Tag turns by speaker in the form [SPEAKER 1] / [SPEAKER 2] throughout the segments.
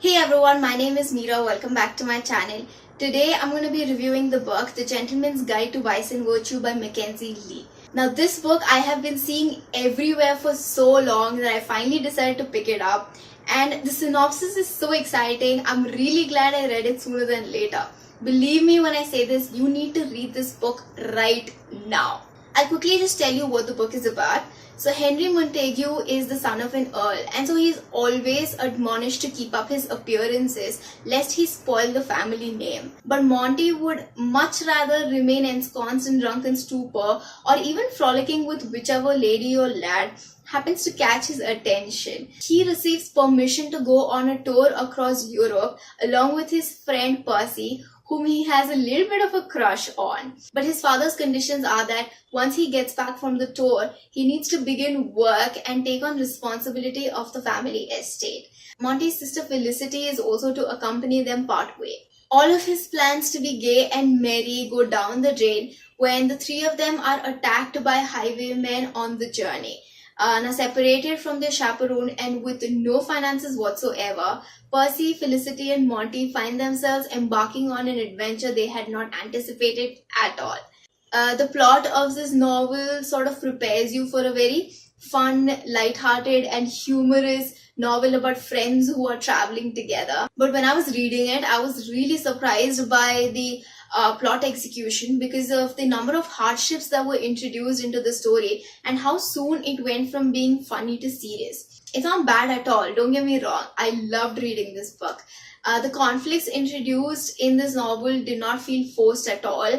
[SPEAKER 1] Hey everyone, my name is Meera. Welcome back to my channel. Today I'm going to be reviewing the book The Gentleman's Guide to Vice and Virtue by Mackenzi Lee. Now this book I have been seeing everywhere for so long that I finally decided to pick it up, and the synopsis is so exciting. I'm really glad I read it sooner than later. Believe me when I say this, you need to read this book right now. I'll quickly just tell you what the book is about. So Henry Montague is the son of an earl, and so he's always admonished to keep up his appearances lest he spoil the family name. But Monty would much rather remain ensconced in drunken stupor or even frolicking with whichever lady or lad happens to catch his attention. He receives permission to go on a tour across Europe along with his friend Percy, whom he has a little bit of a crush on. But his father's conditions are that once he gets back from the tour, he needs to begin work and take on responsibility of the family estate. Monty's sister Felicity is also to accompany them partway. All of his plans to be gay and merry go down the drain when the three of them are attacked by highwaymen on the journey. Now separated from their chaperone and with no finances whatsoever, Percy, Felicity and Monty find themselves embarking on an adventure they had not anticipated at all. The plot of this novel sort of prepares you for a very fun, light-hearted and humorous novel about friends who are traveling together. But when I was reading it, I was really surprised by the plot execution because of the number of hardships that were introduced into the story and how soon it went from being funny to serious. It's not bad at all, don't get me wrong. I loved reading this book. The conflicts introduced in this novel did not feel forced at all.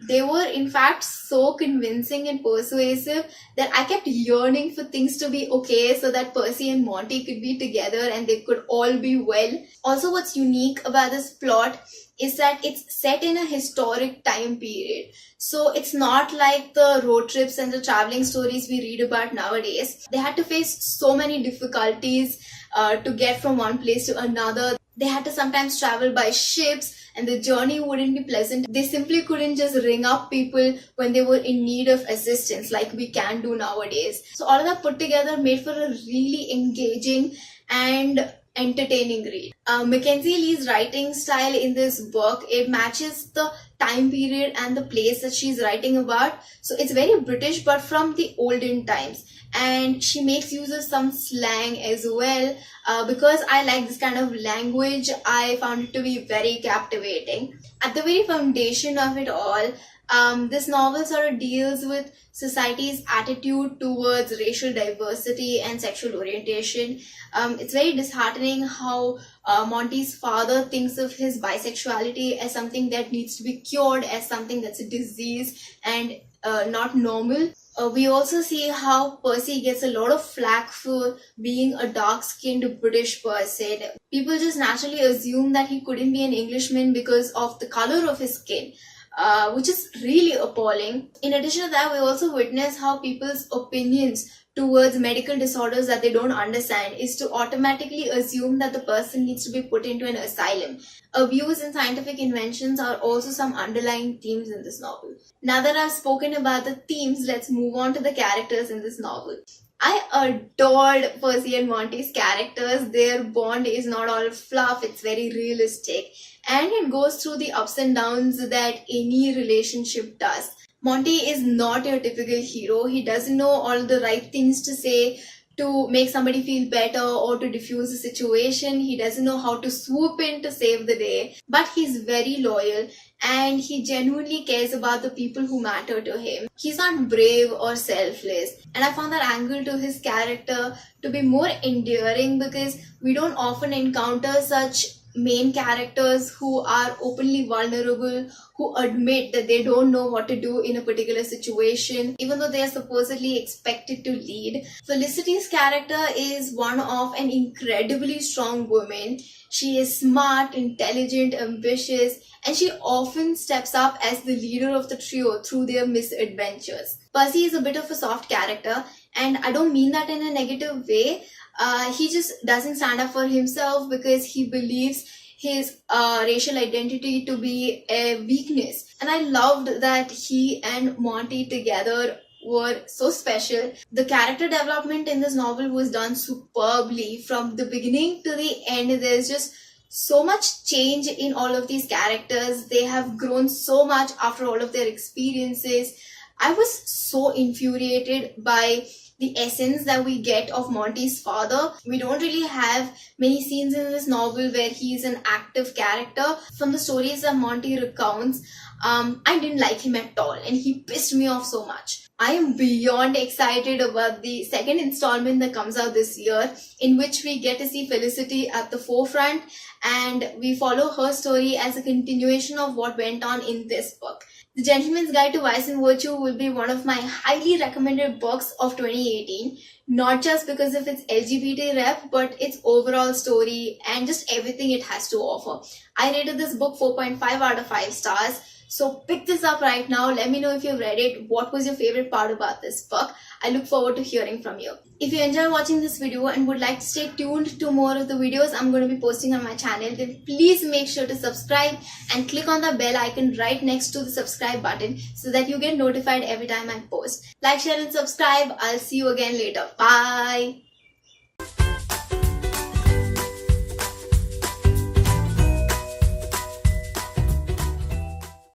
[SPEAKER 1] They were in fact so convincing and persuasive that I kept yearning for things to be okay so that Percy and Monty could be together and they could all be well. Also, what's unique about this plot is that it's set in a historic time period. So it's not like the road trips and the traveling stories we read about nowadays. They had to face so many difficulties to get from one place to another. They had to sometimes travel by ships and the journey wouldn't be pleasant. They simply couldn't just ring up people when they were in need of assistance like we can do nowadays. So all of that put together made for a really engaging and entertaining read. Mackenzi Lee's writing style in this book, it matches the time period and the place that she's writing about. So it's very British but from the olden times, and she makes use of some slang as well. Because I like this kind of language, I found it to be very captivating. At the very foundation of it all, this novel sort of deals with society's attitude towards racial diversity and sexual orientation. It's very disheartening how Monty's father thinks of his bisexuality as something that needs to be cured, as something that's a disease and not normal. We also see how Percy gets a lot of flack for being a dark-skinned British person. People just naturally assume that he couldn't be an Englishman because of the color of his skin. Which is really appalling. In addition to that, we also witness how people's opinions towards medical disorders that they don't understand is to automatically assume that the person needs to be put into an asylum. Abuse and scientific inventions are also some underlying themes in this novel. Now that I've spoken about the themes, let's move on to the characters in this novel. I adored Percy and Monty's characters. Their bond is not all fluff, it's very realistic. And it goes through the ups and downs that any relationship does. Monty is not your typical hero. He doesn't know all the right things to say to make somebody feel better or to diffuse the situation. He doesn't know how to swoop in to save the day. But he's very loyal and he genuinely cares about the people who matter to him. He's not brave or selfless. And I found that angle to his character to be more endearing because we don't often encounter such main characters who are openly vulnerable, who admit that they don't know what to do in a particular situation, even though they are supposedly expected to lead. Felicity's character is one of an incredibly strong woman. She is smart, intelligent, ambitious, and she often steps up as the leader of the trio through their misadventures. Percy is a bit of a soft character, and I don't mean that in a negative way. He just doesn't stand up for himself because he believes his racial identity to be a weakness. And I loved that he and Monty together were so special. The character development in this novel was done superbly from the beginning to the end. There's just so much change in all of these characters. They have grown so much after all of their experiences. I was so infuriated by the essence that we get of Monty's father. We don't really have many scenes in this novel where he's an active character. From the stories that Monty recounts, I didn't like him at all and he pissed me off so much. I am beyond excited about the second installment that comes out this year, in which we get to see Felicity at the forefront and we follow her story as a continuation of what went on in this book. The Gentleman's Guide to Vice and Virtue will be one of my highly recommended books of 2018, not just because of its LGBT rep, but its overall story and just everything it has to offer. I rated this book 4.5 out of 5 stars. So pick this up right now. Let me know if you've read it. What was your favorite part about this book? I look forward to hearing from you. If you enjoy watching this video and would like to stay tuned to more of the videos I'm going to be posting on my channel, then please make sure to subscribe and click on the bell icon right next to the subscribe button so that you get notified every time I post. Like, share and subscribe. I'll see you again later. Bye.